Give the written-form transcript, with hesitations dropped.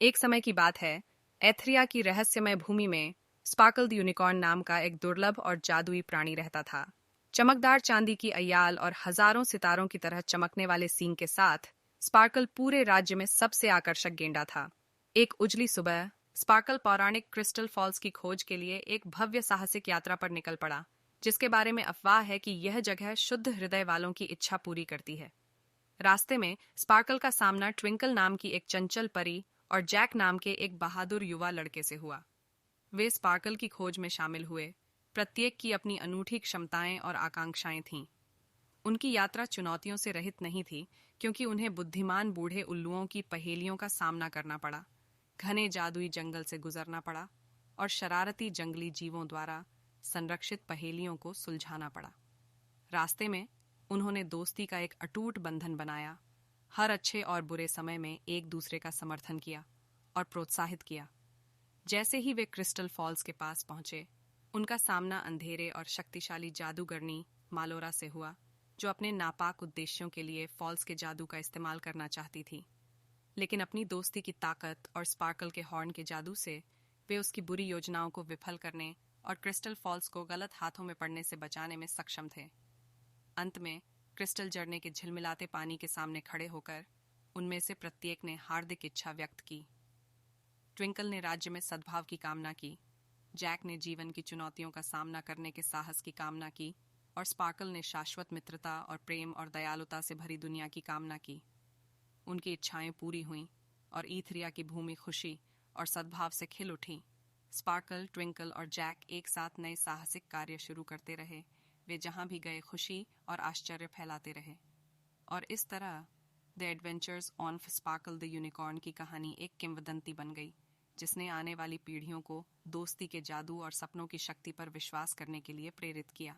एक समय की बात है, एथरिया की रहस्यमय भूमि में स्पार्कल द यूनिकॉर्न नाम का एक दुर्लभ और जादुई प्राणी रहता था। चमकदार चांदी की अय्याल और हजारों सितारों की तरह चमकने वाले सींग के साथ स्पार्कल पूरे राज्य में सबसे आकर्षक गेंडा था। एक उजली सुबह स्पार्कल पौराणिक क्रिस्टल फॉल्स की खोज के लिए एक भव्य साहसिक यात्रा पर निकल पड़ा, जिसके बारे में अफवाह है कि यह जगह शुद्ध हृदय वालों की इच्छा पूरी करती है। रास्ते में स्पार्कल का सामना ट्विंकल नाम की एक चंचल परी और जैक नाम के एक बहादुर युवा लड़के से हुआ। वे स्पार्कल की खोज में शामिल हुए, प्रत्येक की अपनी अनूठी क्षमताएं और आकांक्षाएं थीं। उनकी यात्रा चुनौतियों से रहित नहीं थी, क्योंकि उन्हें बुद्धिमान बूढ़े उल्लुओं की पहेलियों का सामना करना पड़ा, घने जादुई जंगल से गुजरना पड़ा और शरारती जंगली जीवों द्वारा संरक्षित पहेलियों को सुलझाना पड़ा। रास्ते में उन्होंने दोस्ती का एक अटूट बंधन बनाया, हर अच्छे और बुरे समय में एक दूसरे का समर्थन किया और प्रोत्साहित किया। जैसे ही वे क्रिस्टल फॉल्स के पास पहुंचे, उनका सामना अंधेरे और शक्तिशाली जादूगरनी मालोरा से हुआ, जो अपने नापाक उद्देश्यों के लिए फॉल्स के जादू का इस्तेमाल करना चाहती थी। लेकिन अपनी दोस्ती की ताकत और स्पार्कल के हॉर्न के जादू से वे उसकी बुरी योजनाओं को विफल करने और क्रिस्टल फॉल्स को गलत हाथों में पड़ने से बचाने में सक्षम थे। अंत में क्रिस्टल झरने के झिलमिलाते पानी के सामने खड़े होकर उनमें से प्रत्येक ने हार्दिक इच्छा व्यक्त की। ट्विंकल ने राज्य में सद्भाव की कामना की, जैक ने जीवन की चुनौतियों का सामना करने के साहस की कामना की और स्पार्कल ने शाश्वत मित्रता और प्रेम और दयालुता से भरी दुनिया की कामना की। उनकी इच्छाएं पूरी हुईं और ईथरिया की भूमि खुशी और सद्भाव से खिल उठी। स्पार्कल, ट्विंकल और जैक एक साथ नए साहसिक कार्य शुरू करते रहे। वे जहां भी गए खुशी और आश्चर्य फैलाते रहे। और इस तरह the adventures on sparkle the unicorn की कहानी एक किंवदंती बन गई, जिसने आने वाली पीढ़ियों को दोस्ती के जादू और सपनों की शक्ति पर विश्वास करने के लिए प्रेरित किया।